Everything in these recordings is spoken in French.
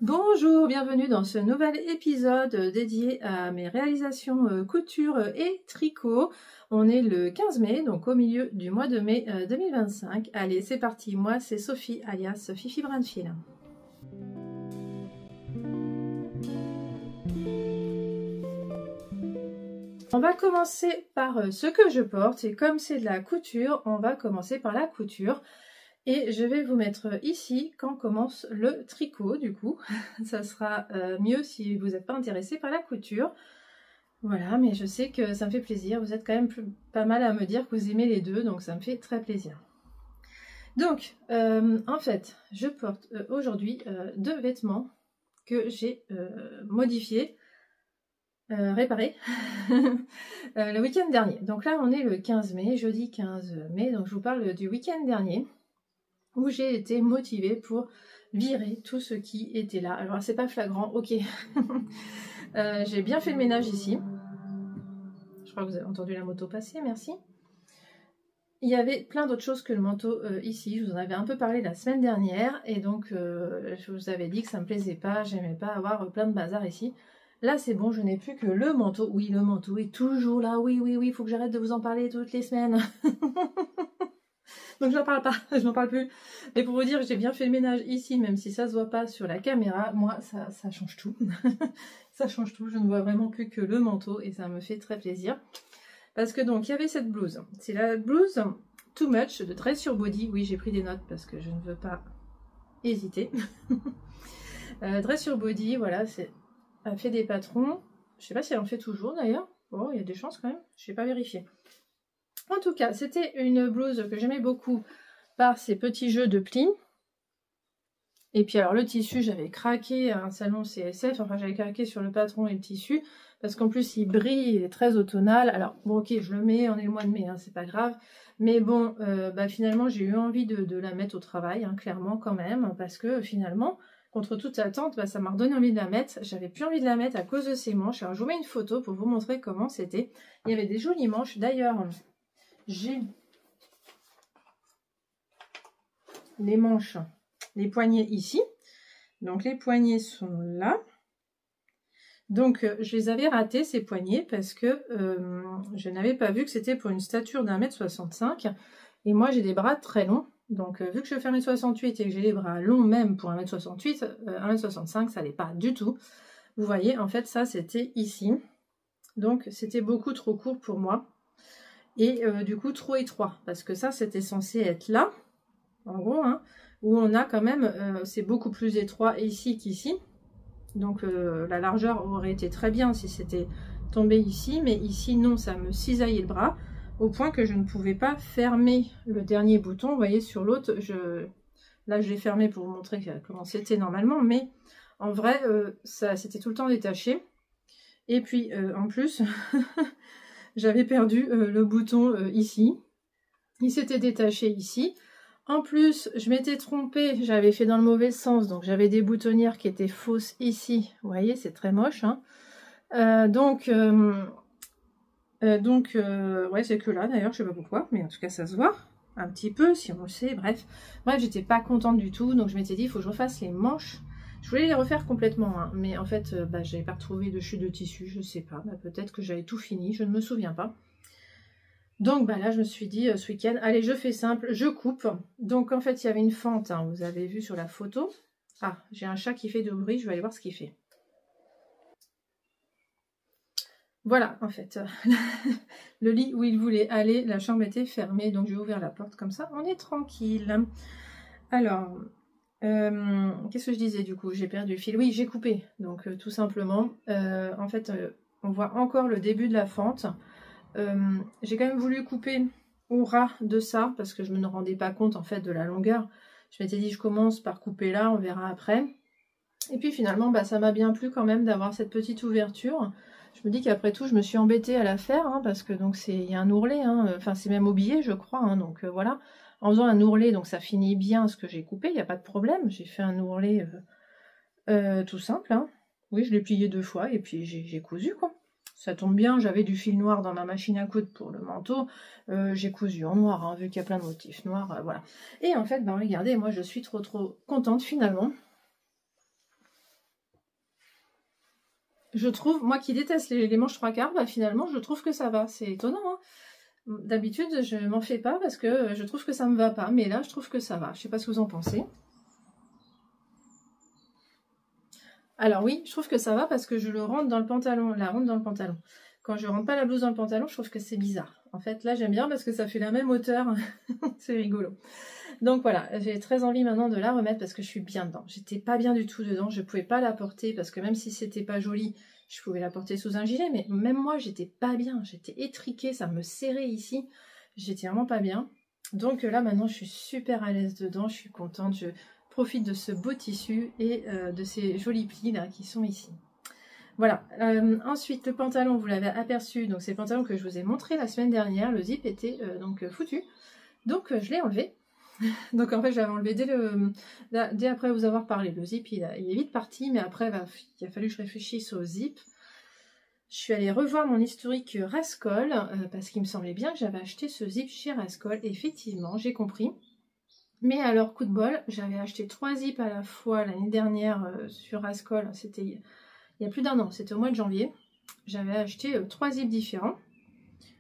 Bonjour, bienvenue dans ce nouvel épisode dédié à mes réalisations couture et tricot. On est le 15 mai, donc au milieu du mois de mai 2025. Allez, c'est parti, moi c'est Sophie alias Fifi Brin de Fil. On va commencer par ce que je porte et comme c'est de la couture, on va commencer par la couture. Et je vais vous mettre ici quand commence le tricot du coup. Ça sera mieux si vous n'êtes pas intéressé par la couture. Voilà, mais je sais que ça me fait plaisir. Vous êtes quand même pas mal à me dire que vous aimez les deux, donc ça me fait très plaisir. Donc, en fait, je porte aujourd'hui deux vêtements que j'ai modifiés, réparés, le week-end dernier. Donc là, on est le 15 mai, jeudi 15 mai, donc je vous parle du week-end dernier, où j'ai été motivée pour virer tout ce qui était là. Alors c'est pas flagrant, ok. J'ai bien fait le ménage ici. Je crois que vous avez entendu la moto passer, merci. Il y avait plein d'autres choses que le manteau ici. Je vous en avais un peu parlé la semaine dernière. Et donc je vous avais dit que ça me plaisait pas. J'aimais pas avoir plein de bazar ici. Là c'est bon, je n'ai plus que le manteau. Oui, le manteau est toujours là. Oui, il faut que j'arrête de vous en parler toutes les semaines. Donc j'en parle pas, je n'en parle plus. Mais pour vous dire que j'ai bien fait le ménage ici, même si ça se voit pas sur la caméra, moi ça change tout. Ça change tout, je ne vois vraiment plus que le manteau et ça me fait très plaisir. Parce que donc il y avait cette blouse. C'est la blouse Too Much de Dress Your Body. Oui, j'ai pris des notes parce que je ne veux pas hésiter. Dress Your Body, voilà, elle fait des patrons. Je sais pas si elle en fait toujours d'ailleurs. Bon, il y a des chances quand même, je n'ai pas vérifié. En tout cas, c'était une blouse que j'aimais beaucoup par ces petits jeux de plis. Et puis alors le tissu, j'avais craqué à un salon CSF, enfin j'avais craqué sur le patron et le tissu, parce qu'en plus il brille, il est très automnal. Alors bon ok, je le mets, on est le mois de mai, hein, c'est pas grave. Mais bon, finalement j'ai eu envie de la mettre au travail, hein, clairement quand même, parce que finalement, contre toute attente, ça m'a redonné envie de la mettre. J'avais plus envie de la mettre à cause de ces manches. Alors je vous mets une photo pour vous montrer comment c'était. Il y avait des jolies manches, d'ailleurs. J'ai les manches, les poignets ici. Donc les poignets sont là. Donc je les avais ratés ces poignets parce que je n'avais pas vu que c'était pour une stature d'1,65 m. Et moi j'ai des bras très longs. Donc vu que je fais 1,68 m et que j'ai les bras longs même pour 1,68 m, 1,65 m, ça n'allait pas du tout. Vous voyez, en fait ça c'était ici. Donc c'était beaucoup trop court pour moi. Et du coup trop étroit, parce que ça c'était censé être là, en gros, hein, où on a quand même, c'est beaucoup plus étroit ici qu'ici, donc la largeur aurait été très bien si c'était tombé ici, mais ici non, ça me cisaillait le bras, au point que je ne pouvais pas fermer le dernier bouton. Vous voyez sur l'autre, là je l'ai fermé pour vous montrer comment c'était normalement, mais en vrai, ça c'était tout le temps détaché, et puis en plus... J'avais perdu le bouton ici. Il s'était détaché ici. En plus, je m'étais trompée. J'avais fait dans le mauvais sens. Donc, j'avais des boutonnières qui étaient fausses ici. Vous voyez, c'est très moche. Hein. Ouais, c'est que là, d'ailleurs. Je sais pas pourquoi. Mais en tout cas, ça se voit un petit peu, si on le sait. Bref, j'étais pas contente du tout. Donc, je m'étais dit, il faut que je refasse les manches. Je voulais les refaire complètement, hein, mais en fait, j'avais pas retrouvé de chute de tissu, je sais pas. Peut-être que j'avais tout fini, je ne me souviens pas. Donc là, je me suis dit ce week-end, allez, je fais simple, je coupe. Donc en fait, il y avait une fente, hein, vous avez vu sur la photo. Ah, j'ai un chat qui fait de bruit, je vais aller voir ce qu'il fait. Voilà, en fait, le lit où il voulait aller, la chambre était fermée, donc j'ai ouvert la porte comme ça, on est tranquille. Alors... qu'est-ce que je disais du coup? J'ai perdu le fil. Oui, j'ai coupé. Donc tout simplement, en fait, on voit encore le début de la fente. J'ai quand même voulu couper au ras de ça parce que je me rendais pas compte en fait de la longueur. Je m'étais dit je commence par couper là, on verra après. Et puis finalement, ça m'a bien plu quand même d'avoir cette petite ouverture. Je me dis qu'après tout, je me suis embêtée à la faire hein, parce que donc il y a un ourlet. Hein, enfin, c'est même habillé, je crois. Hein, donc voilà. En faisant un ourlet, donc ça finit bien ce que j'ai coupé, il n'y a pas de problème. J'ai fait un ourlet tout simple. Hein. Oui, je l'ai plié 2 fois et puis j'ai cousu quoi. Ça tombe bien, j'avais du fil noir dans ma machine à coudre pour le manteau. J'ai cousu en noir, hein, vu qu'il y a plein de motifs noirs. Voilà. Et en fait, regardez, moi je suis trop contente finalement. je trouve, moi qui déteste les manches 3/4, bah finalement je trouve que ça va. C'est étonnant, hein. D'habitude je m'en fais pas parce que je trouve que ça me va pas, mais là je trouve que ça va. Je sais pas ce que vous en pensez. Alors oui, je trouve que ça va parce que je le rentre dans le pantalon, la rentre dans le pantalon. Quand je rentre pas la blouse dans le pantalon, je trouve que c'est bizarre. En fait, là j'aime bien parce que ça fait la même hauteur. C'est rigolo. Donc voilà, j'ai très envie maintenant de la remettre parce que je suis bien dedans. J'étais pas bien du tout dedans, je pouvais pas la porter parce que même si c'était pas joli, je pouvais la porter sous un gilet, mais même moi j'étais pas bien, j'étais étriquée, ça me serrait ici, j'étais vraiment pas bien. Donc là maintenant je suis super à l'aise dedans, je suis contente, je profite de ce beau tissu et de ces jolis plis là qui sont ici. Voilà, ensuite le pantalon, vous l'avez aperçu, donc c'est le pantalon que je vous ai montré la semaine dernière, le zip était donc foutu, donc je l'ai enlevé. Donc en fait je l'avais enlevé dès après vous avoir parlé. Le zip il est vite parti, mais après il a fallu que je réfléchisse au zip. Je suis allée revoir mon historique Rascol parce qu'il me semblait bien que j'avais acheté ce zip chez Rascol. Effectivement, j'ai compris. Mais alors coup de bol, j'avais acheté 3 zips à la fois l'année dernière sur Rascol. C'était il y a plus d'1 an, c'était au mois de janvier. J'avais acheté 3 zips différents,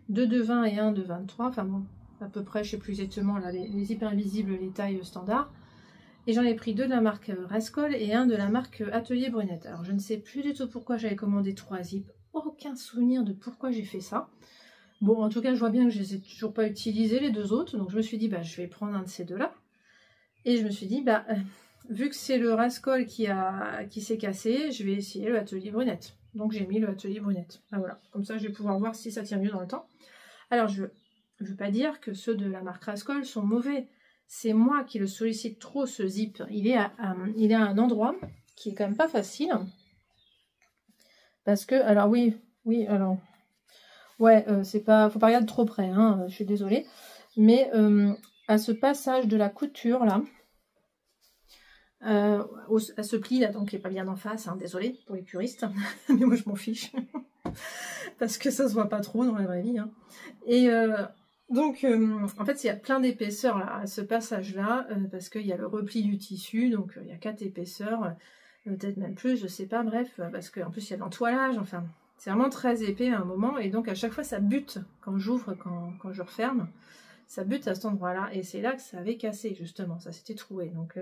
2 de 20 et 1 de 23. Enfin bon, à peu près, je sais plus exactement là, les zips invisibles, les tailles standards. Et j'en ai pris 2 de la marque Rascol et 1 de la marque Atelier Brunette. Alors je ne sais plus du tout pourquoi j'avais commandé 3 zips. Aucun souvenir de pourquoi j'ai fait ça. Bon, en tout cas, je vois bien que je les ai toujours pas utilisés les 2 autres. Donc je me suis dit, bah je vais prendre un de ces 2-là. Et je me suis dit, bah vu que c'est le Rascol qui s'est cassé, je vais essayer le Atelier Brunette. Donc j'ai mis le Atelier Brunette. Ah, voilà, comme ça je vais pouvoir voir si ça tient mieux dans le temps. Alors je veux pas dire que ceux de la marque Rascol sont mauvais. C'est moi qui le sollicite trop, ce zip. Il est à un endroit qui est quand même pas facile. Parce que, alors oui, alors... Ouais, c'est pas, faut pas regarder trop près, hein, je suis désolée. Mais à ce passage de la couture, là, à ce pli, là, donc qui est pas bien en face, hein, désolée pour les puristes. Mais moi, je m'en fiche. Parce que ça se voit pas trop dans la vraie vie. Hein. Et... donc, en fait, il y a plein d'épaisseurs là, à ce passage-là, parce qu'il y a le repli du tissu, donc il y a 4 épaisseurs, peut-être même plus, je sais pas, bref, parce qu'en plus il y a l'entoilage, enfin, c'est vraiment très épais à un moment, et donc à chaque fois ça bute quand j'ouvre, quand je referme, ça bute à cet endroit-là, et c'est là que ça avait cassé, justement, ça s'était troué. Donc,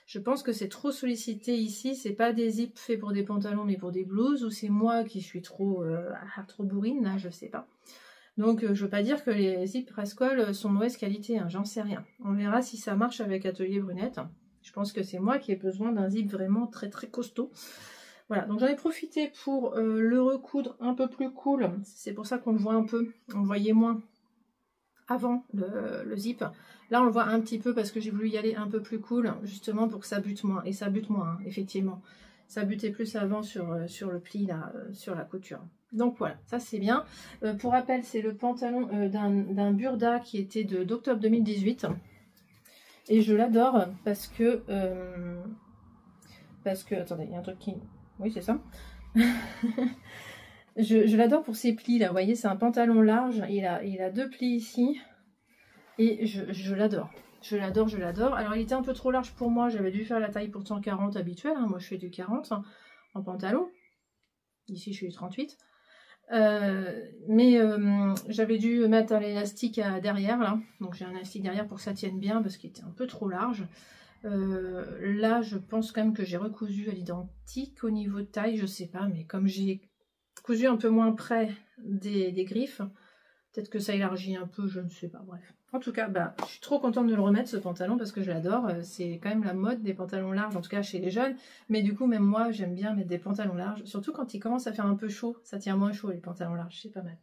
je pense que c'est trop sollicité ici, c'est pas des zips faits pour des pantalons, mais pour des blouses, ou c'est moi qui suis trop bourrine, là, je sais pas. Donc, je veux pas dire que les zips Rascol sont de mauvaise qualité, hein, j'en sais rien. On verra si ça marche avec Atelier Brunette. Je pense que c'est moi qui ai besoin d'un zip vraiment très très costaud. Voilà, donc j'en ai profité pour le recoudre un peu plus cool. C'est pour ça qu'on le voit un peu, on le voyait moins avant le zip. Là, on le voit un petit peu parce que j'ai voulu y aller un peu plus cool, justement pour que ça bute moins. Et ça bute moins, hein, effectivement. Ça butait plus avant sur le pli, là, sur la couture. Donc voilà, ça c'est bien. Pour rappel, c'est le pantalon d'un Burda qui était d'octobre 2018. Et je l'adore parce que... attendez, il y a un truc qui... Oui, c'est ça. je l'adore pour ses plis, là. Vous voyez, c'est un pantalon large. Il a 2 plis ici. Et je l'adore. Je l'adore, je l'adore. Alors, il était un peu trop large pour moi. J'avais dû faire la taille pourtant 40 habituelle. Hein. Moi, je fais du 40 en pantalon. Ici, je suis du 38. Mais j'avais dû mettre un élastique derrière, là. Donc, j'ai un élastique derrière pour que ça tienne bien parce qu'il était un peu trop large. Là, je pense quand même que j'ai recousu à l'identique au niveau de taille. Je sais pas, mais comme j'ai cousu un peu moins près des griffes, peut-être que ça élargit un peu, je ne sais pas. Bref. En tout cas, bah, je suis trop contente de le remettre, ce pantalon, parce que je l'adore. C'est quand même la mode des pantalons larges, en tout cas chez les jeunes. Mais du coup, même moi, j'aime bien mettre des pantalons larges. Surtout quand il commence à faire un peu chaud. Ça tient moins chaud, les pantalons larges. C'est pas mal.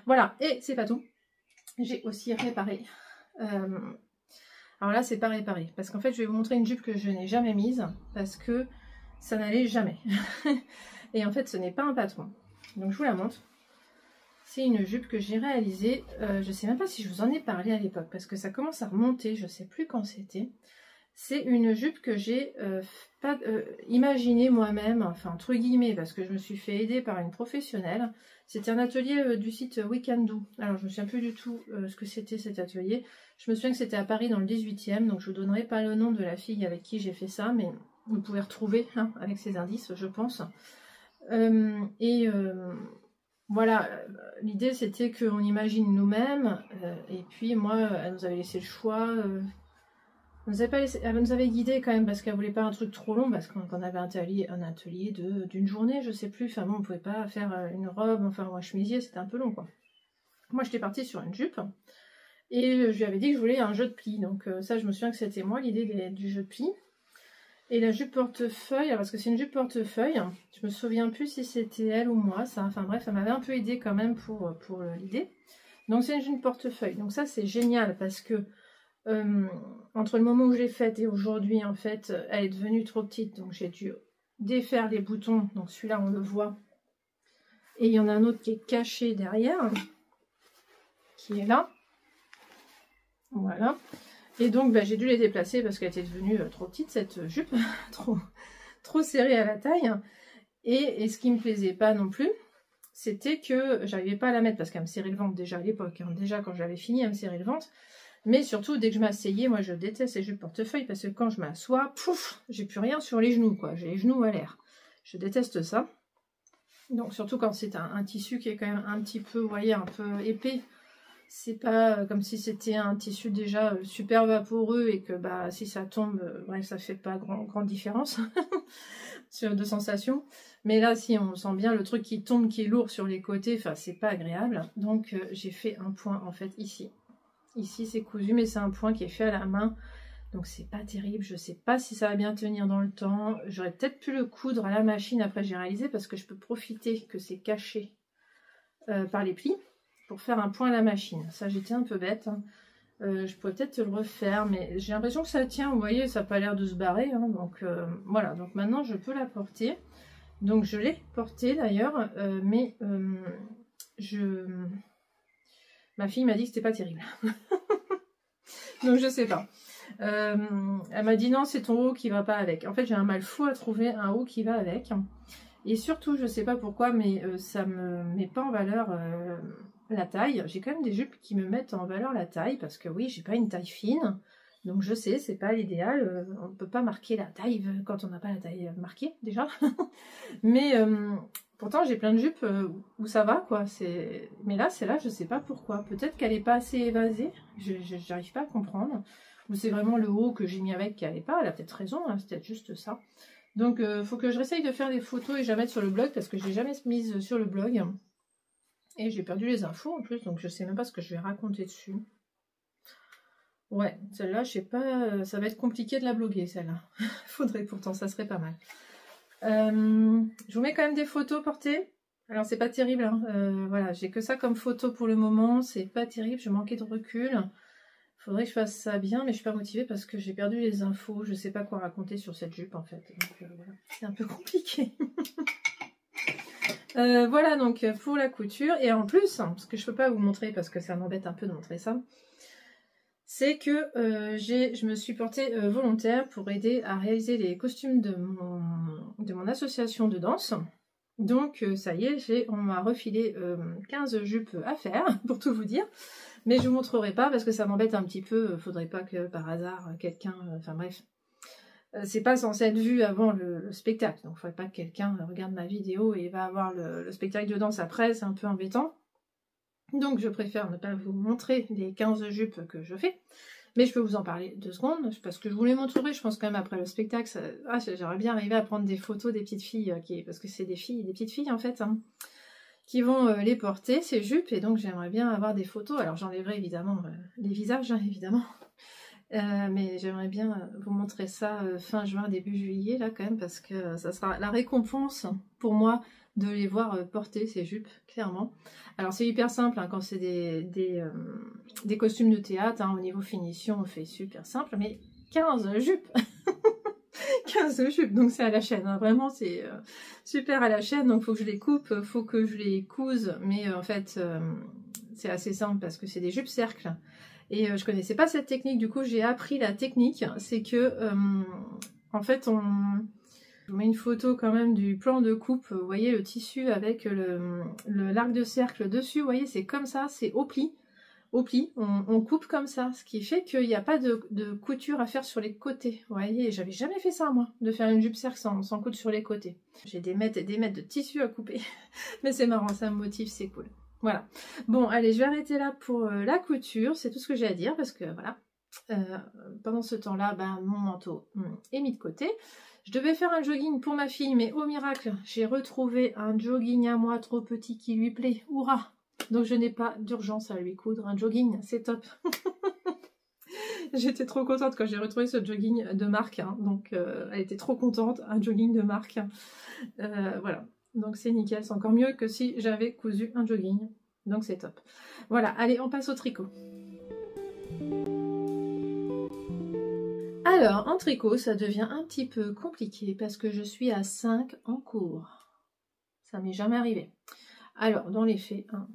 Voilà. Et c'est pas tout. J'ai aussi réparé. Alors là, c'est pas réparé. Parce qu'en fait, je vais vous montrer une jupe que je n'ai jamais mise. Parce que ça n'allait jamais. Et en fait, ce n'est pas un patron. Donc, je vous la montre. C'est une jupe que j'ai réalisée, je sais même pas si je vous en ai parlé à l'époque, parce que ça commence à remonter, je sais plus quand c'était. C'est une jupe que j'ai imaginée moi-même, enfin entre guillemets, parce que je me suis fait aider par une professionnelle. C'était un atelier du site Weekendoo. Alors je me souviens plus du tout ce que c'était cet atelier. Je me souviens que c'était à Paris dans le 18e, donc je vous donnerai pas le nom de la fille avec qui j'ai fait ça, mais vous pouvez retrouver avec ces indices, je pense. Voilà, l'idée c'était qu'on imagine nous-mêmes, et puis moi, elle nous avait laissé le choix. Elle nous avait guidé quand même parce qu'elle voulait pas un truc trop long, parce qu'on avait un atelier d'une journée, je sais plus. Enfin bon, on pouvait pas faire une robe, enfin un chemisier, c'était un peu long quoi. Moi j'étais partie sur une jupe et je lui avais dit que je voulais un jeu de plis. Donc ça, je me souviens que c'était moi l'idée du jeu de plis. Et la jupe portefeuille, parce que c'est une jupe portefeuille, je me souviens plus si c'était elle ou moi, ça. Enfin bref, elle m'avait un peu aidé quand même pour l'idée. Donc c'est une jupe portefeuille. Donc ça c'est génial parce que entre le moment où je l'ai faite et aujourd'hui, en fait, elle est devenue trop petite. Donc j'ai dû défaire les boutons. Donc celui-là, on le voit. Et il y en a un autre qui est caché derrière, qui est là. Voilà. Et donc j'ai dû les déplacer parce qu'elle était devenue trop petite, cette jupe, trop serrée à la taille. Et ce qui me plaisait pas non plus, c'était que j'arrivais pas à la mettre parce qu'elle me serrait le ventre déjà à l'époque. Hein. Déjà quand j'avais fini, elle me serrait le ventre. Mais surtout, dès que je m'asseyais, moi je déteste les jupes portefeuille parce que quand je m'assois, pouf, j'ai plus rien sur les genoux, quoi. J'ai les genoux à l'air. Je déteste ça. Donc surtout quand c'est un tissu qui est quand même un petit peu, vous voyez, un peu épais. C'est pas comme si c'était un tissu déjà super vaporeux et que bah si ça tombe, bref, ça fait pas grande différence de sensation. Mais là, si on sent bien le truc qui tombe, qui est lourd sur les côtés, enfin c'est pas agréable. Donc j'ai fait un point en fait ici. Ici c'est cousu, mais c'est un point qui est fait à la main. Donc c'est pas terrible, je sais pas si ça va bien tenir dans le temps. J'aurais peut-être pu le coudre à la machine, après j'ai réalisé parce que je peux profiter que c'est caché par les plis. Pour faire un point à la machine. Ça, j'étais un peu bête. Hein. Je pourrais peut-être le refaire, mais j'ai l'impression que ça tient. Vous voyez, ça n'a pas l'air de se barrer. Hein, donc voilà, donc maintenant je peux la porter. Donc je l'ai portée d'ailleurs, mais ma fille m'a dit que c'était pas terrible. Donc je sais pas. Elle m'a dit non, c'est ton haut qui va pas avec. En fait, j'ai un mal fou à trouver un haut qui va avec. Et surtout, je sais pas pourquoi, mais ça me met pas en valeur la taille. J'ai quand même des jupes qui me mettent en valeur la taille parce que oui, j'ai pas une taille fine. Donc je sais, c'est pas l'idéal. On ne peut pas marquer la taille quand on n'a pas la taille marquée déjà. Mais pourtant, j'ai plein de jupes où ça va quoi. Mais là, c'est là, je sais pas pourquoi. Peut-être qu'elle est pas assez évasée. J'arrive pas à comprendre. Ou c'est vraiment le haut que j'ai mis avec qui allait pas. Elle a peut-être raison. Hein, c'est peut-être juste ça. Donc, faut que je réessaye de faire des photos et je la mette sur le blog parce que je l'ai jamais mise sur le blog. Et j'ai perdu les infos en plus, donc je sais même pas ce que je vais raconter dessus. Ouais, celle-là, je sais pas, ça va être compliqué de la bloguer, celle-là. Faudrait pourtant, ça serait pas mal. Je vous mets quand même des photos portées. Alors, c'est pas terrible, hein. Voilà, j'ai que ça comme photo pour le moment. C'est pas terrible, je manquais de recul. Faudrait que je fasse ça bien, mais je suis pas motivée parce que j'ai perdu les infos. Je sais pas quoi raconter sur cette jupe, en fait. Donc, voilà, c'est un peu compliqué. Voilà donc pour la couture. Et en plus, ce que je peux pas vous montrer parce que ça m'embête un peu de montrer ça, c'est que je me suis portée volontaire pour aider à réaliser les costumes de mon association de danse. Donc ça y est, on m'a refilé 15 jupes à faire, pour tout vous dire. Mais je vous montrerai pas parce que ça m'embête un petit peu. Faudrait pas que par hasard quelqu'un... Enfin bref. C'est pas censé être vu avant le spectacle, donc il ne faudrait pas que quelqu'un regarde ma vidéo et va avoir le spectacle de danse après, c'est un peu embêtant. Donc je préfère ne pas vous montrer les 15 jupes que je fais, mais je peux vous en parler 2 secondes, parce que je vous les montrerai, je pense quand même après le spectacle, j'aimerais bien arriver à prendre des photos des petites filles, parce que c'est des petites filles en fait, hein, qui vont les porter, ces jupes, et donc j'aimerais bien avoir des photos. Alors j'enlèverai évidemment les visages, hein, évidemment. Mais j'aimerais bien vous montrer ça fin juin, début juillet, là quand même, parce que ça sera la récompense pour moi de les voir porter ces jupes, clairement. Alors c'est hyper simple, hein, quand c'est des costumes de théâtre, hein, au niveau finition, on fait super simple, mais 15 jupes 15 jupes, donc c'est à la chaîne, hein, vraiment c'est super à la chaîne, donc faut que je les coupe, faut que je les couse, mais en fait c'est assez simple parce que c'est des jupes cercles. Et je connaissais pas cette technique, du coup j'ai appris la technique, c'est que en fait je vous mets une photo quand même du plan de coupe, vous voyez le tissu avec l'arc de cercle dessus, vous voyez c'est comme ça, c'est au pli. au pli, on coupe comme ça, ce qui fait qu'il n'y a pas de couture à faire sur les côtés. Vous voyez, j'avais jamais fait ça moi, de faire une jupe cercle sans coudre sur les côtés. J'ai des mètres et des mètres de tissu à couper, mais c'est marrant, ça me motive, c'est cool. Voilà. Bon, allez, je vais arrêter là pour la couture, c'est tout ce que j'ai à dire, parce que voilà, pendant ce temps-là, ben, mon manteau est mis de côté. Je devais faire un jogging pour ma fille, mais au miracle, j'ai retrouvé un jogging à moi trop petit qui lui plaît. Hurrah! Donc je n'ai pas d'urgence à lui coudre un jogging, c'est top. J'étais trop contente quand j'ai retrouvé ce jogging de marque, hein. Donc elle était trop contente, un jogging de marque. Voilà, donc c'est nickel, c'est encore mieux que si j'avais cousu un jogging, donc c'est top. Voilà, allez, on passe au tricot. Alors, en tricot, ça devient un petit peu compliqué parce que je suis à 5 en cours. Ça m'est jamais arrivé. Alors, dans les faits, hein,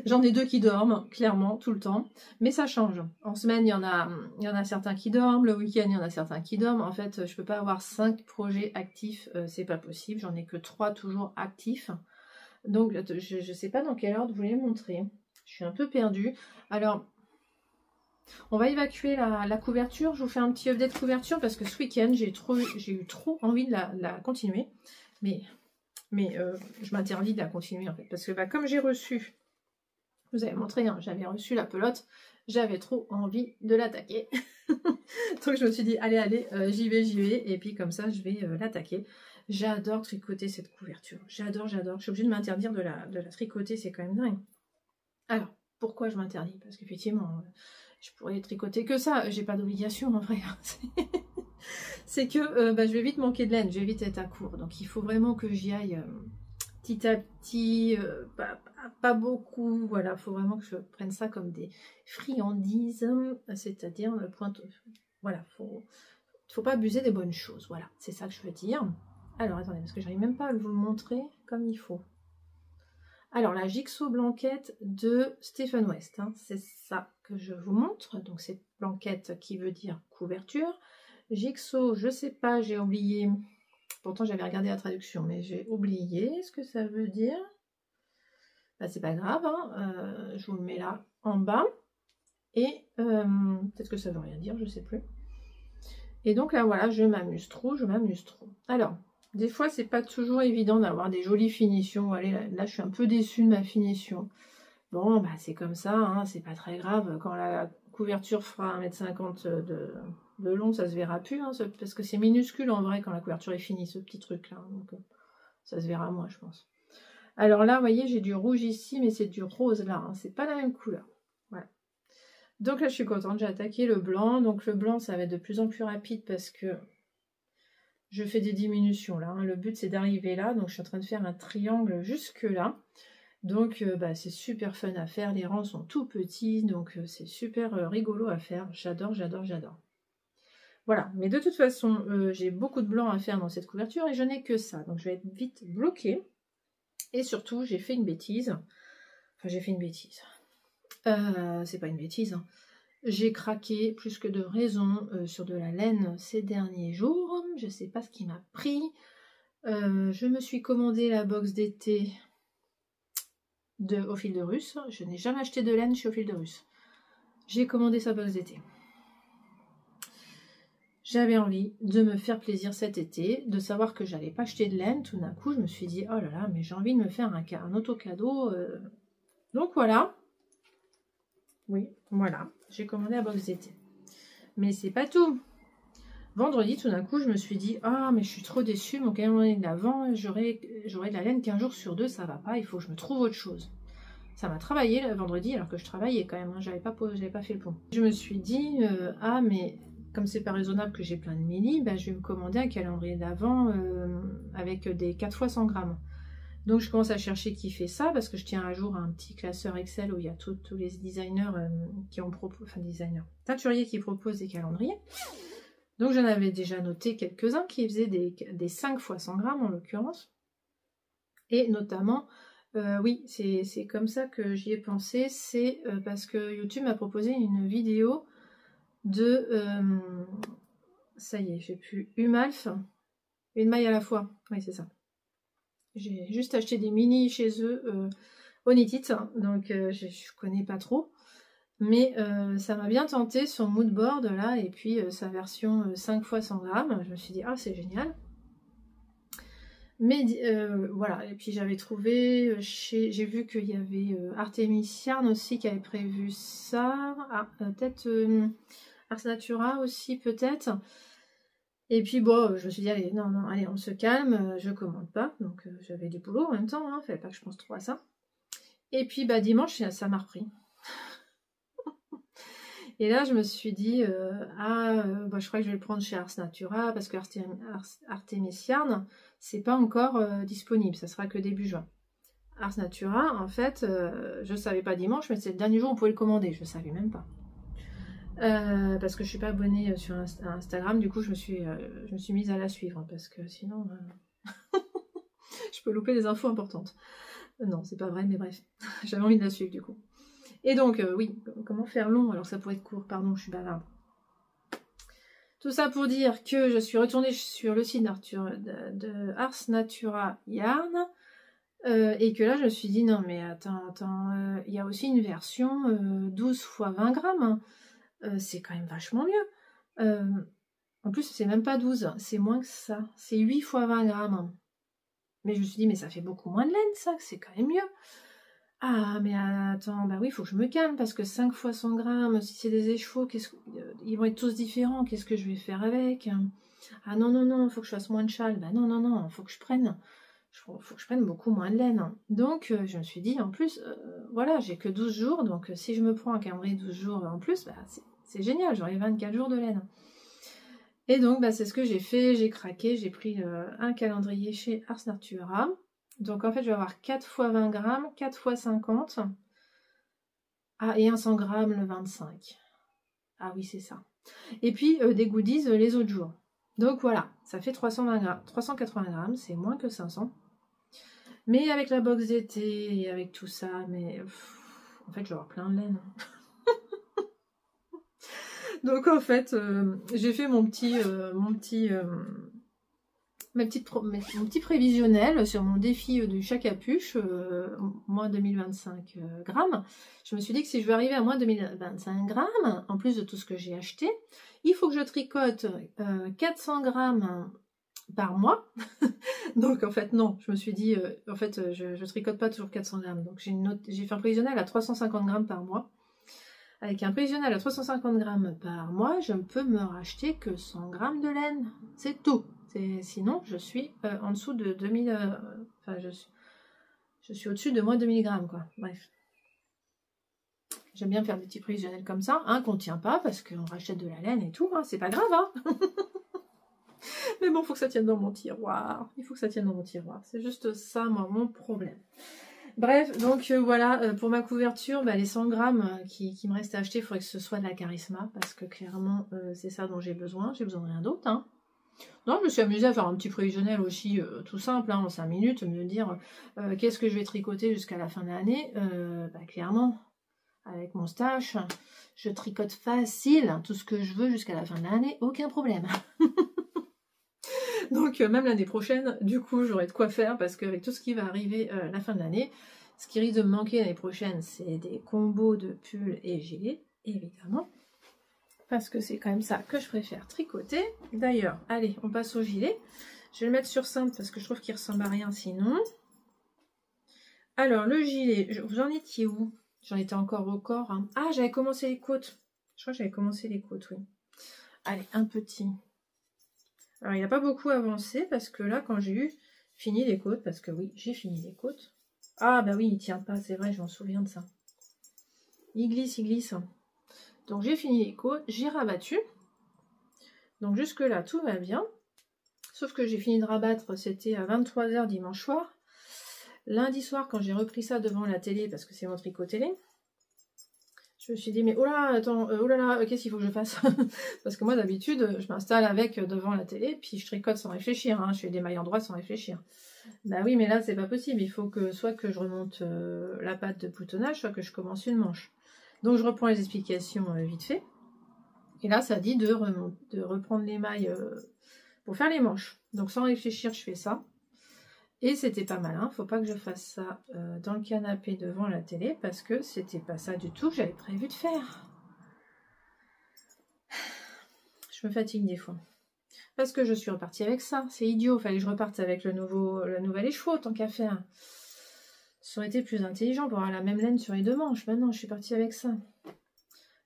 j'en ai 2 qui dorment, clairement, tout le temps. Mais ça change. En semaine, il y en a certains qui dorment. Le week-end, il y en a certains qui dorment. En fait, je ne peux pas avoir 5 projets actifs. C'est pas possible. J'en ai que 3 toujours actifs. Donc, je ne sais pas dans quel ordre vous voulez montrer. Je suis un peu perdue. Alors, on va évacuer la couverture. Je vous fais un petit update couverture parce que ce week-end, j'ai eu trop envie de la continuer. Mais je m'interdis de la continuer en fait. Parce que bah, comme j'ai reçu, je vous avais montré, hein, j'avais reçu la pelote, j'avais trop envie de l'attaquer. Donc je me suis dit, allez, j'y vais. Et puis comme ça, je vais l'attaquer. J'adore tricoter cette couverture. J'adore. Je suis obligée de m'interdire de la tricoter, c'est quand même dingue. Alors, pourquoi je m'interdis? Parce qu'effectivement, je pourrais tricoter que ça. J'ai pas d'obligation en vrai. C'est que bah, je vais vite manquer de laine, je vais vite être à court. Donc il faut vraiment que j'y aille petit à petit, pas beaucoup. Voilà, il faut vraiment que je prenne ça comme des friandises, c'est-à-dire le point. Voilà, faut pas abuser des bonnes choses. Voilà, c'est ça que je veux dire. Alors attendez, parce que j'arrive même pas à vous le montrer comme il faut. Alors la Jigsaw blanquette de Stephen West, hein, c'est ça que je vous montre. Donc c'est blanquette qui veut dire couverture. Jigsaw, je sais pas, j'ai oublié. Pourtant j'avais regardé la traduction, mais j'ai oublié ce que ça veut dire. Bah, c'est pas grave, hein. Je vous le mets là en bas. Et peut-être que ça veut rien dire, je sais plus. Et donc là voilà, je m'amuse trop. Alors, des fois c'est pas toujours évident d'avoir des jolies finitions. Allez, là je suis un peu déçue de ma finition. Bon, bah c'est comme ça, hein, c'est pas très grave. Quand la couverture fera 1,50 m de long, ça se verra plus, hein, parce que c'est minuscule en vrai quand la couverture est finie, ce petit truc là. Donc ça se verra moins, je pense. Alors là, vous voyez, j'ai du rouge ici, mais c'est du rose là, hein, c'est pas la même couleur. Voilà. Donc là, je suis contente, j'ai attaqué le blanc. Donc le blanc, ça va être de plus en plus rapide parce que je fais des diminutions là. Hein. Le but, c'est d'arriver là. Donc je suis en train de faire un triangle jusque là. Donc bah, c'est super fun à faire, les rangs sont tout petits, donc c'est super rigolo à faire, j'adore. Voilà, mais de toute façon, j'ai beaucoup de blanc à faire dans cette couverture et je n'ai que ça, donc je vais être vite bloquée. Et surtout, j'ai fait une bêtise, enfin j'ai fait une bêtise, c'est pas une bêtise, hein. J'ai craqué plus que de raison sur de la laine ces derniers jours, je sais pas ce qui m'a pris, je me suis commandé la box d'été au fil de russe. Je n'ai jamais acheté de laine chez Au fil de russe. J'ai commandé sa box d'été. J'avais envie de me faire plaisir cet été, de savoir que j'allais pas acheter de laine. Tout d'un coup, je me suis dit, oh là là, mais j'ai envie de me faire un auto-cadeau. Donc voilà. Oui, voilà. J'ai commandé la box d'été. Mais c'est pas tout. Vendredi, tout d'un coup, je me suis dit, ah, mais je suis trop déçue, mon calendrier de l'Avent, j'aurai de la laine qu'un jour sur deux, ça va pas, il faut que je me trouve autre chose. Ça m'a travaillé le vendredi, alors que je travaillais quand même, hein, j'avais pas fait le pont. Je me suis dit, ah, mais comme c'est pas raisonnable que j'ai plein de mini, ben, je vais me commander un calendrier d'Avent avec des 4 fois 100 grammes. Donc je commence à chercher qui fait ça, parce que je tiens à jour un petit classeur Excel où il y a tous les designers teinturiers qui proposent des calendriers. Donc j'en avais déjà noté quelques-uns qui faisaient des 5 fois 100 grammes en l'occurrence. Et notamment, oui, c'est comme ça que j'y ai pensé, c'est parce que YouTube m'a proposé une vidéo de, ça y est, j'ai plus, Umalf, une maille à la fois, oui c'est ça. J'ai juste acheté des mini chez eux Onitite, donc je connais pas trop. Mais ça m'a bien tenté son mood board là, et puis sa version 5 x 100 grammes. Je me suis dit, ah, c'est génial. Mais voilà, et puis j'avais trouvé, j'ai vu qu'il y avait Artemis Yarn aussi qui avait prévu ça. Ah, peut-être Ars Natura aussi, peut-être. Et puis bon, je me suis dit, allez, non, non, allez, on se calme, je commande pas. Donc j'avais du boulot en même temps, hein, fallait pas que je pense trop à ça. Et puis bah dimanche, ça m'a repris. Et là, je me suis dit, bah, je crois que je vais le prendre chez Ars Natura, parce que Artemis Yarn, c'est pas encore disponible, ça sera que début juin. Ars Natura, en fait, je savais pas dimanche, mais c'est le dernier jour où on pouvait le commander, je savais même pas. Parce que je suis pas abonnée sur Instagram, du coup je me suis mise à la suivre, parce que sinon, je peux louper des infos importantes. Non, c'est pas vrai, mais bref, j'avais envie de la suivre du coup. Et donc, oui, comment faire long alors que ça pourrait être court, pardon, je suis bavarde. Tout ça pour dire que je suis retournée sur le site de Ars Natura Yarn, et que là, je me suis dit, non mais attends, il y a aussi une version 12 x 20 grammes, c'est quand même vachement mieux. En plus, c'est même pas 12, c'est moins que ça, c'est 8 x 20 grammes. Mais je me suis dit, mais ça fait beaucoup moins de laine, ça, c'est quand même mieux. Ah, mais attends, bah oui, il faut que je me calme, parce que 5 x 100 grammes, si c'est des écheveaux, ils vont être tous différents, qu'est-ce que je vais faire avec? Ah non, non, non, il faut que je fasse moins de châle. Bah non, non, non, il faut que je prenne beaucoup moins de laine. Donc, je me suis dit, en plus, voilà, j'ai que 12 jours, donc si je me prends un calendrier 12 jours en plus, bah, c'est génial, j'aurai 24 jours de laine. Et donc, bah, c'est ce que j'ai fait, j'ai craqué, j'ai pris un calendrier chez Ars Natura. Donc en fait, je vais avoir 4 x 20 grammes, 4 x 50. Ah, et un 100 grammes le 25. Ah oui, c'est ça. Et puis des goodies les autres jours. Donc voilà, ça fait 320 grammes, 380 grammes, c'est moins que 500. Mais avec la box d'été et avec tout ça, mais en fait, je vais avoir plein de laine. Donc en fait, j'ai fait mon petit prévisionnel sur mon défi du chat capuche, moins 2025 grammes. Je me suis dit que si je veux arriver à moins 2025 grammes, en plus de tout ce que j'ai acheté, il faut que je tricote 400 grammes par mois. Donc en fait non, je me suis dit, en fait je tricote pas toujours 400 grammes. Donc j'ai fait un prévisionnel à 350 grammes par mois. Avec un prévisionnel à 350 grammes par mois, je ne peux me racheter que 100 grammes de laine. C'est tout. Sinon, je suis en dessous de 2000... enfin, je suis au-dessus de moins 2000 grammes, quoi. Bref. J'aime bien faire des petits prévisionnels comme ça, hein, qu'on ne tient pas, parce qu'on rachète de la laine et tout, hein, c'est pas grave, hein. Mais bon, il faut que ça tienne dans mon tiroir. Il faut que ça tienne dans mon tiroir. C'est juste ça, moi, mon problème. Bref, donc voilà, pour ma couverture, bah, les 100 grammes qui me restent à acheter, il faudrait que ce soit de la Charisma, parce que clairement, c'est ça dont j'ai besoin de rien d'autre. Hein. Non, je me suis amusée à faire un petit prévisionnel aussi, tout simple, hein, en 5 minutes, me dire qu'est-ce que je vais tricoter jusqu'à la fin de l'année. Bah, clairement, avec mon stash, je tricote facile tout ce que je veux jusqu'à la fin de l'année, aucun problème. Donc même l'année prochaine, du coup, j'aurai de quoi faire parce qu'avec tout ce qui va arriver la fin de l'année, ce qui risque de me manquer l'année prochaine, c'est des combos de pulls et gilets, évidemment. Parce que c'est quand même ça que je préfère tricoter. D'ailleurs, allez, on passe au gilet. Je vais le mettre sur simple parce que je trouve qu'il ressemble à rien sinon. Alors, le gilet, vous en étiez où? J'en étais encore au corps. Hein. Ah, j'avais commencé les côtes. Je crois que j'avais commencé les côtes, oui. Allez, un petit... Alors, il n'a pas beaucoup avancé parce que là, quand j'ai eu fini les côtes, parce que oui, j'ai fini les côtes. Ah, bah oui, il ne tient pas, c'est vrai, je m'en souviens de ça. Il glisse, il glisse. Donc, j'ai fini les côtes, j'ai rabattu. Donc, jusque-là, tout va bien. Sauf que j'ai fini de rabattre, c'était à 23 h dimanche soir. Lundi soir, quand j'ai repris ça devant la télé, parce que c'est mon tricot télé, je me suis dit, mais oh là, attends, oh là là, qu'est-ce qu'il faut que je fasse? Parce que moi, d'habitude, je m'installe avec devant la télé, puis je tricote sans réfléchir, hein, je fais des mailles en droit sans réfléchir. Bah oui, mais là, c'est pas possible, il faut que soit que je remonte la patte de boutonnage, soit que je commence une manche. Donc, je reprends les explications vite fait. Et là, ça dit de reprendre les mailles pour faire les manches. Donc, sans réfléchir, je fais ça. Et c'était pas mal, hein. Faut pas que je fasse ça dans le canapé devant la télé parce que c'était pas ça du tout que j'avais prévu de faire. Je me fatigue des fois. Parce que je suis repartie avec ça. C'est idiot, fallait que je reparte avec le nouvel écheveau tant qu'à faire. Ça aurait été plus intelligent pour avoir la même laine sur les deux manches. Maintenant, je suis partie avec ça.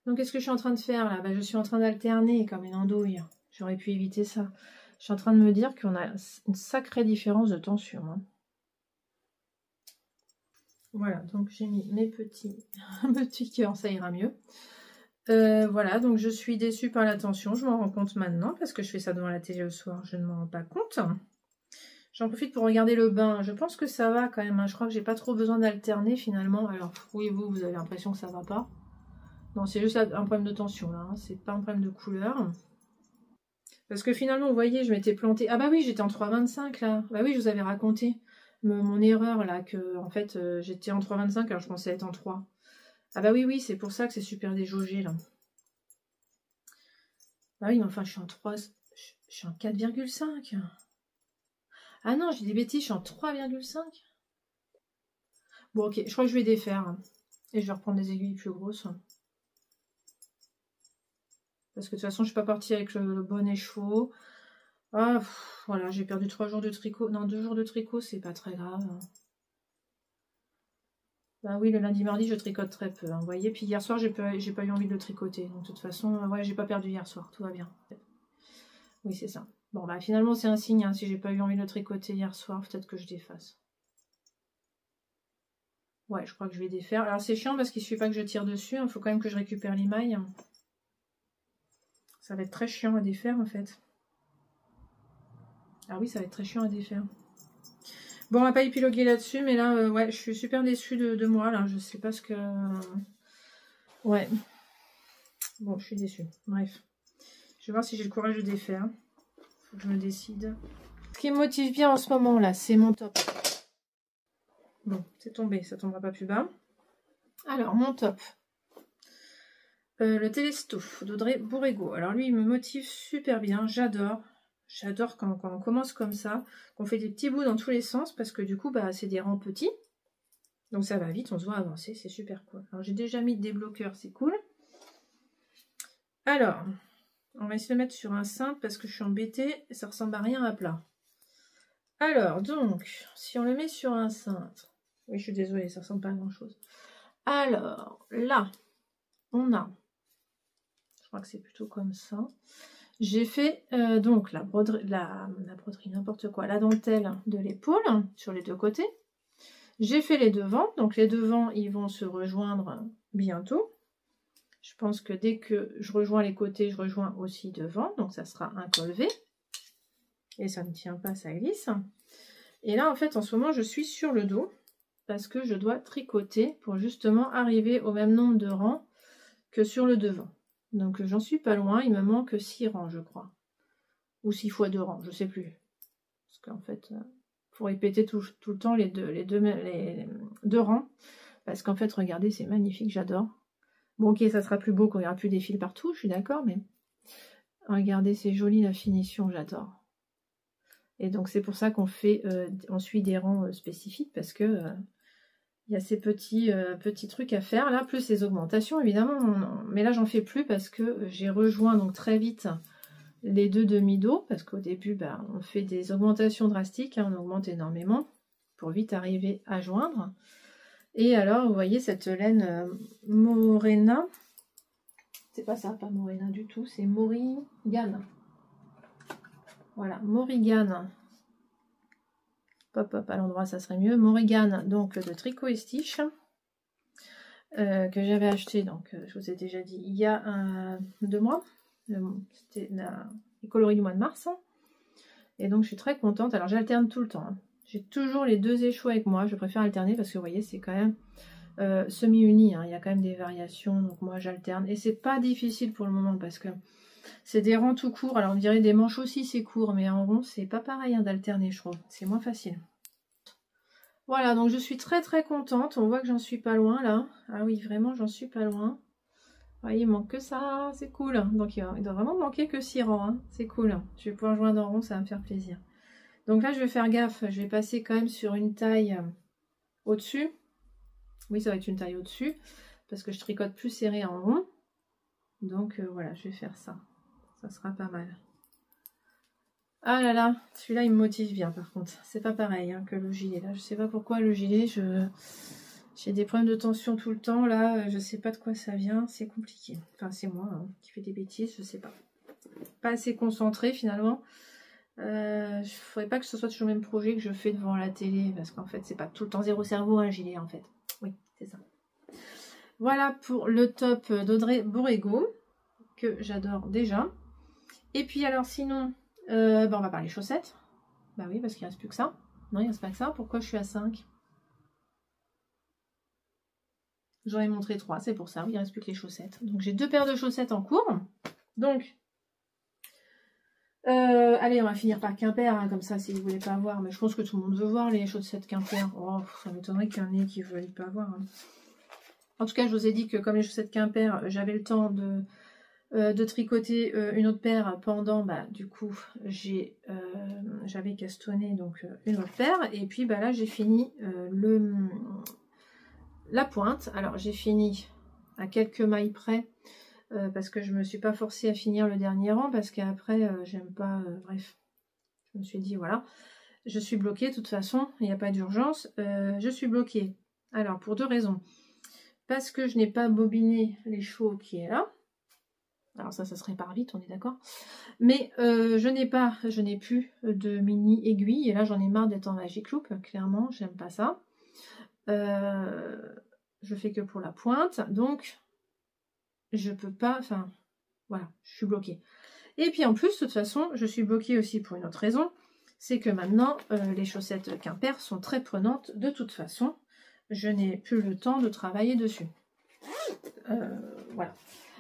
Donc, qu'est-ce que je suis en train de faire là? Je suis en train d'alterner comme une andouille. J'aurais pu éviter ça. Je suis en train de me dire qu'on a une sacrée différence de tension. Hein. Voilà, donc j'ai mis mes petits cœurs, ça ira mieux. Voilà, donc je suis déçue par la tension, je m'en rends compte maintenant, parce que je fais ça devant la télé le soir, je ne m'en rends pas compte. J'en profite pour regarder le bain, je pense que ça va quand même, hein. Je crois que j'ai pas trop besoin d'alterner finalement. Alors, oui, vous avez l'impression que ça va pas. Non, c'est juste un problème de tension là, hein. C'est pas un problème de couleur. Parce que finalement, vous voyez, je m'étais plantée. Ah bah oui, j'étais en 3,25 là. Bah oui, je vous avais raconté mon erreur là, que en fait, j'étais en 3,25 alors je pensais être en 3. Ah bah oui, c'est pour ça que c'est super déjaugé là. Bah oui, mais enfin, je suis en 3, je suis en 4,5. Ah non, j'ai des bêtises, je suis en 3,5. Bon, ok, je crois que je vais défaire. Hein. Et je vais reprendre des aiguilles plus grosses. Parce que de toute façon, je suis pas partie avec le bon écheveau. Ah, voilà, j'ai perdu 3 jours de tricot. Non, 2 jours de tricot, c'est pas très grave. Bah oui, le lundi, mardi, je tricote très peu. Hein, vous voyez, puis hier soir, j'ai pas eu envie de le tricoter. Donc, de toute façon, ouais, j'ai pas perdu hier soir. Tout va bien. Oui, c'est ça. Bon, bah finalement, c'est un signe. Hein, si j'ai pas eu envie de le tricoter hier soir, peut-être que je défasse. Ouais, je crois que je vais défaire. Alors, c'est chiant parce qu'il suffit pas que je tire dessus. Il faut quand même que je récupère l'émail. Ça va être très chiant à défaire, en fait. Ah oui, ça va être très chiant à défaire. Bon, on va pas épiloguer là-dessus, mais là, ouais, je suis super déçue de moi, là. Je sais pas ce que... Ouais. Bon, je suis déçue. Bref. Je vais voir si j'ai le courage de défaire. Faut que je me décide. Ce qui me motive bien en ce moment, là, c'est mon top. Bon, c'est tombé. Ça tombera pas plus bas. Alors, mon top. Le Téléstouf d'Audrey Bourrego. Alors, lui, il me motive super bien. J'adore. J'adore quand on commence comme ça, qu'on fait des petits bouts dans tous les sens, parce que du coup, bah, c'est des rangs petits. Donc ça va vite, on se voit avancer, c'est super cool. Alors j'ai déjà mis des bloqueurs, c'est cool. Alors, on va essayer de le mettre sur un simple, parce que je suis embêtée, ça ressemble à rien à plat. Alors, donc, si on le met sur un cintre, oui, je suis désolée, ça ressemble pas à grand chose. Alors, là, on a, je crois que c'est plutôt comme ça. J'ai fait donc la broderie, n'importe quoi, la dentelle de l'épaule sur les deux côtés. J'ai fait les devants, donc les devants ils vont se rejoindre bientôt. Je pense que dès que je rejoins les côtés, je rejoins aussi devant, donc ça sera un col V. Et ça ne tient pas, ça glisse. Et là en fait en ce moment je suis sur le dos parce que je dois tricoter pour justement arriver au même nombre de rangs que sur le devant. Donc j'en suis pas loin, il me manque 6 rangs je crois. Ou 6 fois 2 rangs, je sais plus. Parce qu'en fait, faut répéter tout le temps les deux rangs. Parce qu'en fait, regardez, c'est magnifique, j'adore. Bon, ok, ça sera plus beau quand il n'y aura plus des fils partout, je suis d'accord, mais regardez, c'est joli la finition, j'adore. Et donc, c'est pour ça qu'on fait, on suit des rangs spécifiques, parce que il y a ces petits trucs à faire, là, plus les augmentations, évidemment. Mais là, j'en fais plus parce que j'ai rejoint donc très vite les deux demi-dos, parce qu'au début, bah, on fait des augmentations drastiques, hein, on augmente énormément pour vite arriver à joindre. Et alors, vous voyez cette laine Morena, c'est pas ça, pas Morena du tout, c'est Morigane. Voilà, Morigane. Hop, hop, à l'endroit, ça serait mieux. Morigane, donc de Tricot et Stitch, que j'avais acheté, donc je vous ai déjà dit, il y a 2 mois. C'était les coloris du mois de mars. Et donc, je suis très contente. Alors, j'alterne tout le temps. Hein. J'ai toujours les 2 échos avec moi. Je préfère alterner parce que, vous voyez, c'est quand même semi-uni. Hein. Il y a quand même des variations. Donc, moi, j'alterne. Et c'est pas difficile pour le moment parce que c'est des rangs tout courts. Alors, on dirait des manches aussi, c'est court. Mais en rond, c'est pas pareil hein, d'alterner, je trouve. C'est moins facile. Voilà, donc je suis très très contente. On voit que j'en suis pas loin, là. Ah oui, vraiment, j'en suis pas loin. Ouais, il manque que ça, c'est cool. Donc il doit vraiment manquer que 6 rangs, hein. C'est cool. Je vais pouvoir joindre en rond, ça va me faire plaisir. Donc là, je vais faire gaffe. Je vais passer quand même sur une taille au-dessus. Oui, ça va être une taille au-dessus. Parce que je tricote plus serré en rond. Donc voilà, je vais faire ça. Ça sera pas mal. Ah là là, celui-là, il me motive bien par contre. C'est pas pareil hein, que le gilet. Là, je sais pas pourquoi le gilet, j'ai des problèmes de tension tout le temps. Là, je sais pas de quoi ça vient. C'est compliqué. Enfin, c'est moi hein, qui fais des bêtises, je sais pas. Pas assez concentré finalement. Il faudrait pas que ce soit toujours le même projet que je fais devant la télé, parce qu'en fait c'est pas tout le temps zéro cerveau un gilet en fait. Oui, c'est ça. Voilà pour le top d'Audrey Borrego, que j'adore déjà. Et puis alors sinon, on va parler chaussettes. Bah oui, parce qu'il reste plus que ça. Non, il reste pas que ça. Pourquoi je suis à 5? J'en ai montré 3, c'est pour ça. Il reste plus que les chaussettes. Donc j'ai 2 paires de chaussettes en cours. Donc allez, on va finir par Quimper, hein, comme ça, si vous voulez pas voir. Mais je pense que tout le monde veut voir les chaussettes Quimper. Oh, ça m'étonnerait qu'il y en ait qui ne veulent pas voir. Hein. En tout cas, je vous ai dit que comme les chaussettes Quimper, j'avais le temps de tricoter une autre paire pendant. Bah, du coup, j'avais castonné donc une autre paire. Et puis, bah, là, j'ai fini la pointe. Alors, j'ai fini à quelques mailles près. Parce que je me suis pas forcée à finir le dernier rang, parce qu'après j'aime pas, bref, je me suis dit voilà, je suis bloquée de toute façon, il n'y a pas d'urgence, je suis bloquée. Alors pour 2 raisons, parce que je n'ai pas bobiné les chevaux qui est là, alors ça se répare vite, on est d'accord, mais je n'ai plus de mini aiguille, et là j'en ai marre d'être en magic loop, clairement, j'aime pas ça. Je fais que pour la pointe, donc je peux pas, enfin voilà, je suis bloquée. Et puis en plus, de toute façon, je suis bloquée aussi pour une autre raison, c'est que maintenant, les chaussettes Quimper sont très prenantes de toute façon. Je n'ai plus le temps de travailler dessus. Voilà.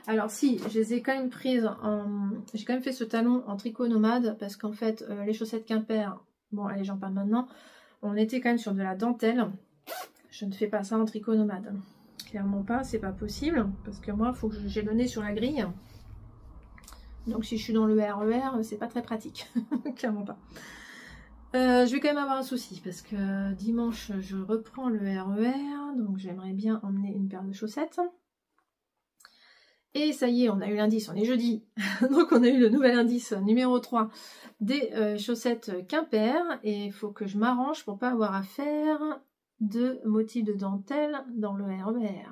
Alors si, je les ai quand même prises en... J'ai quand même fait ce talon en tricot nomade, parce qu'en fait, les chaussettes Quimper, bon allez, j'en parle maintenant, on était quand même sur de la dentelle. Je ne fais pas ça en tricot nomade. Clairement pas, c'est pas possible, parce que moi, il faut que j'ai le nez sur la grille. Donc si je suis dans le RER, c'est pas très pratique. Clairement pas. Je vais quand même avoir un souci, parce que dimanche, je reprends le RER. Donc j'aimerais bien emmener une paire de chaussettes. Et ça y est, on a eu l'indice, on est jeudi. Donc on a eu le nouvel indice numéro 3 des chaussettes Quimper. Et il faut que je m'arrange pour pas avoir à faire de motifs de dentelle dans le RER.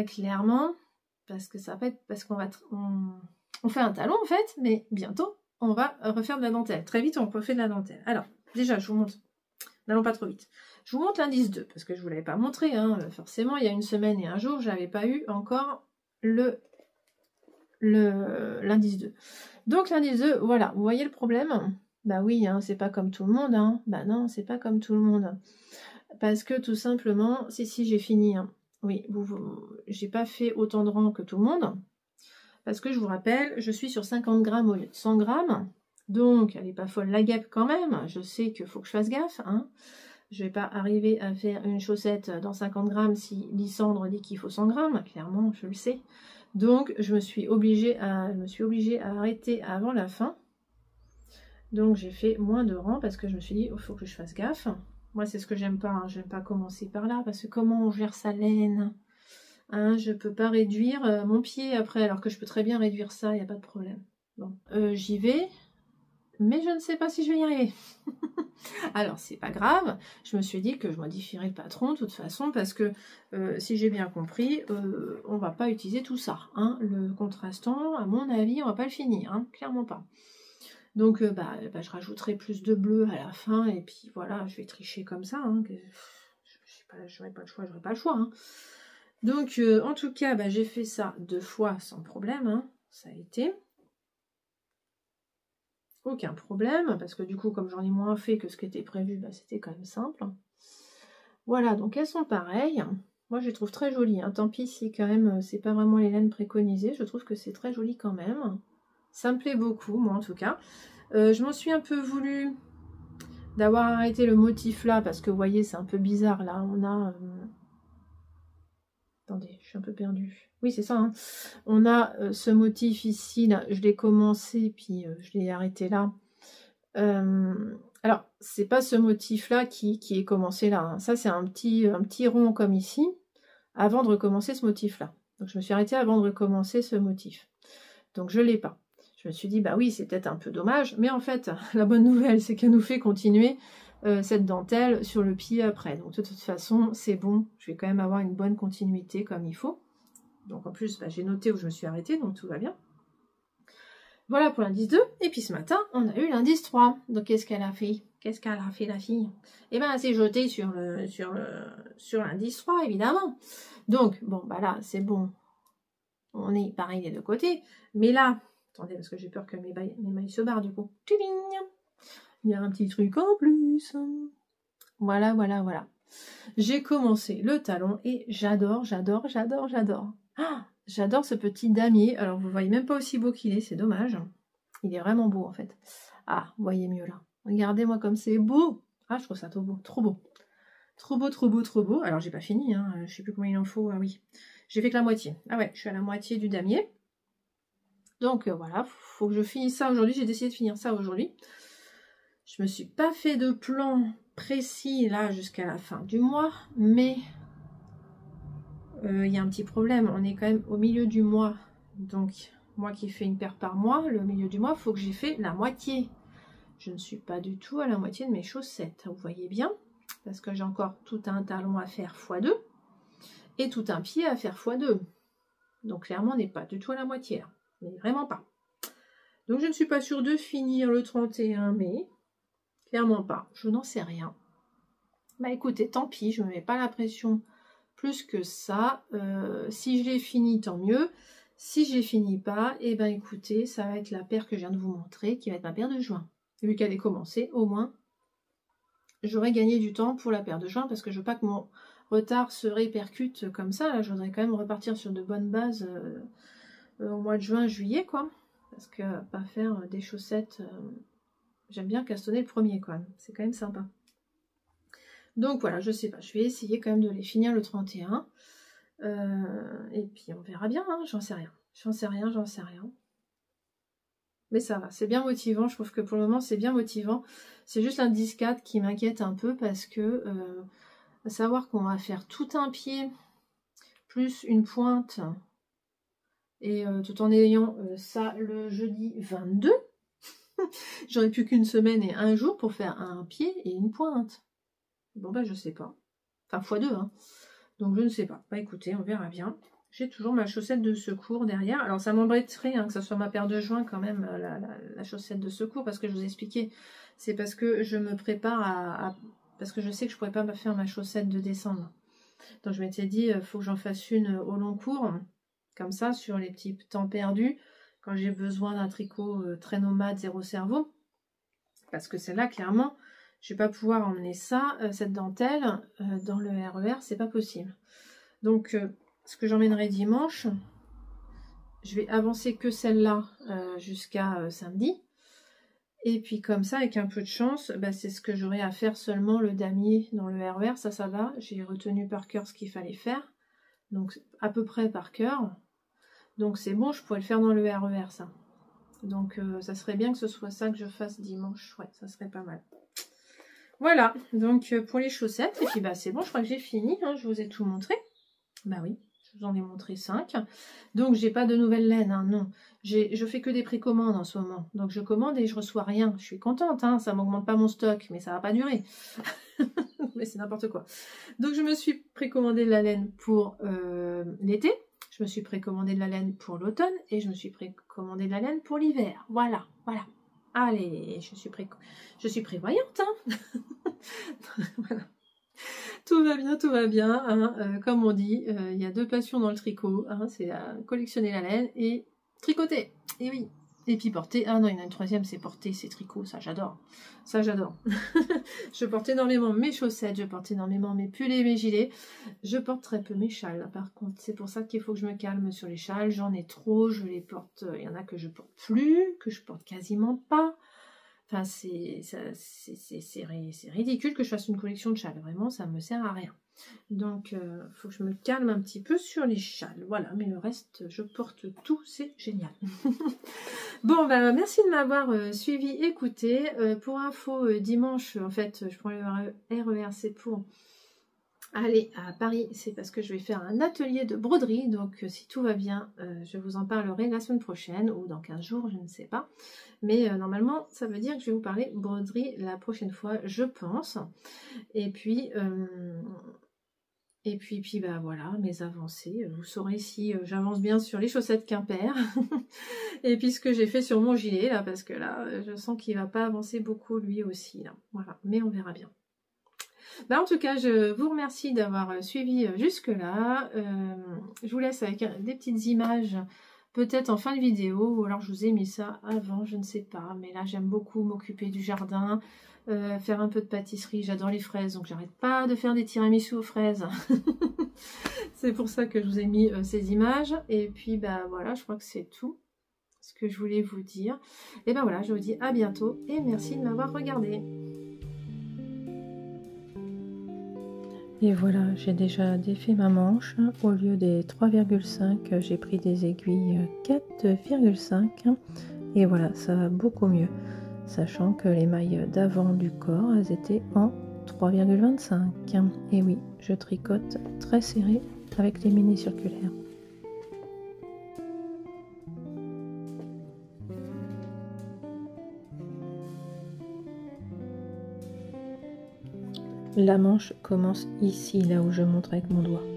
Clairement, parce que ça va être, parce qu'on va on fait un talon en fait, mais bientôt on va refaire de la dentelle. Très vite on refait de la dentelle. Alors déjà je vous montre, n'allons pas trop vite. Je vous montre l'indice 2 parce que je ne vous l'avais pas montré, hein. Forcément il y a une semaine et un jour j'avais pas eu encore l'indice 2. Donc l'indice 2, voilà, vous voyez le problème? Bah oui, hein, c'est pas comme tout le monde, hein. Bah non, c'est pas comme tout le monde. Parce que tout simplement, si j'ai fini, hein. Oui, j'ai pas fait autant de rangs que tout le monde. Parce que je vous rappelle, je suis sur 50 grammes au lieu de 100 grammes. Donc, elle n'est pas folle la guêpe quand même. Je sais qu'il faut que je fasse gaffe. Hein. Je ne vais pas arriver à faire une chaussette dans 50 grammes si Lysandre dit qu'il faut 100 grammes. Clairement, je le sais. Donc, je me suis obligée à arrêter avant la fin. Donc, j'ai fait moins de rangs parce que je me suis dit, il faut que je fasse gaffe. Moi, c'est ce que j'aime pas. Hein. J'aime pas commencer par là parce que comment on gère sa laine? Hein, je peux pas réduire mon pied après, alors que je peux très bien réduire ça, il n'y a pas de problème. Bon, j'y vais, mais je ne sais pas si je vais y arriver. Alors, c'est pas grave, je me suis dit que je modifierais le patron de toute façon, parce que si j'ai bien compris, on va pas utiliser tout ça. Hein. Le contrastant, à mon avis, on va pas le finir, hein, clairement pas. Donc, je rajouterai plus de bleu à la fin, et puis voilà, je vais tricher comme ça. Hein, j'aurai pas le choix. Hein. Donc, en tout cas, j'ai fait ça 2 fois sans problème. Hein. Ça a été. Aucun problème. Parce que du coup, comme j'en ai moins fait que ce qui était prévu, c'était quand même simple. Voilà, donc elles sont pareilles. Moi, je les trouve très jolies. Hein. Tant pis si quand même, c'est pas vraiment les laines préconisées. Je trouve que c'est très joli quand même. Ça me plaît beaucoup, moi en tout cas. Je m'en suis un peu voulu d'avoir arrêté le motif là. Parce que vous voyez, c'est un peu bizarre là. On a... Attendez, je suis un peu perdue. Oui, c'est ça. Hein. On a ce motif ici, là, je l'ai commencé, puis je l'ai arrêté là. Alors, c'est pas ce motif-là qui est commencé là. Hein. Ça, c'est un petit rond comme ici, avant de recommencer ce motif-là. Donc, je me suis arrêtée avant de recommencer ce motif. Donc, je l'ai pas. Je me suis dit, bah oui, c'est peut-être un peu dommage. Mais en fait, la bonne nouvelle, c'est qu'elle nous fait continuer cette dentelle sur le pied après. Donc, de toute façon, c'est bon. Je vais quand même avoir une bonne continuité comme il faut. Donc, en plus, bah, j'ai noté où je me suis arrêtée, donc tout va bien. Voilà pour l'indice 2. Et puis ce matin, on a eu l'indice 3. Donc qu'est-ce qu'elle a fait? Qu'est-ce qu'elle a fait la fille? Eh bien, elle s'est jetée sur l'indice 3, évidemment. Donc, bon, bah là, c'est bon. On est pareil des deux côtés. Mais là, attendez, parce que j'ai peur que mes mailles se barrent du coup. Tchouling, il y a un petit truc en plus. Voilà, voilà, voilà. J'ai commencé le talon et j'adore, j'adore, j'adore, j'adore. Ah, j'adore ce petit damier. Alors, vous voyez même pas aussi beau qu'il est, c'est dommage. Il est vraiment beau, en fait. Ah, vous voyez mieux, là. Regardez-moi comme c'est beau. Ah, je trouve ça trop beau, trop beau. Trop beau, trop beau, trop beau. Alors, j'ai pas fini, hein. Je sais plus combien il en faut. Ah oui, j'ai fait que la moitié. Ah ouais, je suis à la moitié du damier. Donc, voilà, faut que je finisse ça aujourd'hui. J'ai décidé de finir ça aujourd'hui. Je me suis pas fait de plan précis, là, jusqu'à la fin du mois, mais... il y a un petit problème, on est quand même au milieu du mois, donc moi qui fais une paire par mois, le milieu du mois, il faut que j'ai fait la moitié. Je ne suis pas du tout à la moitié de mes chaussettes, vous voyez bien, parce que j'ai encore tout un talon à faire x2 et tout un pied à faire x2. Donc clairement, on n'est pas du tout à la moitié là, mais vraiment pas. Donc je ne suis pas sûre de finir le 31 mai, clairement pas, je n'en sais rien. Bah écoutez, tant pis, je ne me mets pas la pression plus que ça. Si je l'ai fini, tant mieux. Si je l'ai fini pas, et ben écoutez, ça va être la paire que je viens de vous montrer, qui va être ma paire de juin. Vu qu'elle est commencée, au moins, j'aurais gagné du temps pour la paire de juin, parce que je veux pas que mon retard se répercute comme ça. Là, je voudrais quand même repartir sur de bonnes bases au mois de juin, juillet, quoi. Parce que pas faire des chaussettes... J'aime bien castonner le premier, quand même. C'est quand même sympa. Donc voilà, je sais pas, je vais essayer quand même de les finir le 31. Et puis on verra bien, hein, j'en sais rien. J'en sais rien, j'en sais rien. Mais ça va, c'est bien motivant, je trouve que pour le moment c'est bien motivant. C'est juste l'indice 4 qui m'inquiète un peu parce que à savoir qu'on va faire tout un pied plus une pointe et tout en ayant ça le jeudi 22. J'aurais plus qu'une semaine et un jour pour faire un pied et une pointe. Bon ben je sais pas. Enfin x2 hein. Donc je ne sais pas. Bah écoutez, on verra bien. J'ai toujours ma chaussette de secours derrière. Alors ça m'embêterait hein, que ça soit ma paire de juin quand même, la chaussette de secours, parce que je vous ai expliqué. C'est parce que je me prépare parce que je sais que je pourrais pas faire ma chaussette de décembre. Donc je m'étais dit, il faut que j'en fasse une au long cours, comme ça, sur les petits temps perdus, quand j'ai besoin d'un tricot très nomade, zéro cerveau. Parce que celle-là, clairement, je ne vais pas pouvoir emmener ça, cette dentelle, dans le RER, c'est pas possible. Donc, ce que j'emmènerai dimanche, je vais avancer que celle-là jusqu'à samedi. Et puis comme ça, avec un peu de chance, bah, c'est ce que j'aurai à faire seulement le damier dans le RER. Ça va. J'ai retenu par cœur ce qu'il fallait faire. Donc, à peu près par cœur. Donc, c'est bon, je pourrais le faire dans le RER, ça. Donc, ça serait bien que ce soit ça que je fasse dimanche. Ouais, ça serait pas mal. Voilà, donc pour les chaussettes. Et puis, bah, c'est bon, je crois que j'ai fini. Hein, je vous ai tout montré. Bah oui, je vous en ai montré 5. Donc, j'ai pas de nouvelles laines, hein, non. Je fais que des précommandes en ce moment. Donc, je commande et je reçois rien. Je suis contente, hein, ça m'augmente pas mon stock, mais ça va pas durer. Mais c'est n'importe quoi. Donc, je me suis précommandé de la laine pour l'été. Je me suis précommandé de la laine pour l'automne. Et je me suis précommandé de la laine pour l'hiver. Voilà, voilà. Allez, je suis prévoyante, hein. Voilà. Tout va bien, hein. Comme on dit, il y a deux passions dans le tricot, hein, c'est collectionner la laine et tricoter, et oui, et puis porter, ah non, il y en a une troisième, c'est porter ses tricots, ça j'adore, je porte énormément mes chaussettes, je porte énormément mes pulls et mes gilets, je porte très peu mes châles, par contre, c'est pour ça qu'il faut que je me calme sur les châles, j'en ai trop, je les porte, il y en a que je porte plus, que je porte quasiment pas. Enfin, c'est ridicule que je fasse une collection de châles. Vraiment, ça me sert à rien. Donc, faut que je me calme un petit peu sur les châles. Voilà, mais le reste, je porte tout, c'est génial. Bon, bah, merci de m'avoir suivi, écouté. Pour info, dimanche, en fait, je prends le RERC pour aller à Paris. C'est parce que je vais faire un atelier de broderie. Donc, si tout va bien, je vous en parlerai la semaine prochaine ou dans 15 jours, je ne sais pas. Mais normalement, ça veut dire que je vais vous parler broderie la prochaine fois, je pense. Et puis... puis bah voilà, mes avancées. Vous saurez si j'avance bien sur les chaussettes Quimper. Et puis ce que j'ai fait sur mon gilet, là, parce que là, je sens qu'il va pas avancer beaucoup lui aussi. Là. Voilà, mais on verra bien. Bah, en tout cas, je vous remercie d'avoir suivi jusque-là. Je vous laisse avec des petites images, peut-être en fin de vidéo, ou alors je vous ai mis ça avant, je ne sais pas. Mais là, j'aime beaucoup m'occuper du jardin. Faire un peu de pâtisserie, j'adore les fraises, donc j'arrête pas de faire des tiramisu aux fraises. C'est pour ça que je vous ai mis ces images. Et puis bah voilà, je crois que c'est tout ce que je voulais vous dire. Et ben voilà, je vous dis à bientôt et merci de m'avoir regardé. Et voilà, j'ai déjà défait ma manche. Au lieu des 3,5, j'ai pris des aiguilles 4,5. Et voilà, ça va beaucoup mieux. Sachant que les mailles d'avant du corps, elles étaient en 3,25. Et oui, je tricote très serré avec les mini circulaires. La manche commence ici, là où je montre avec mon doigt.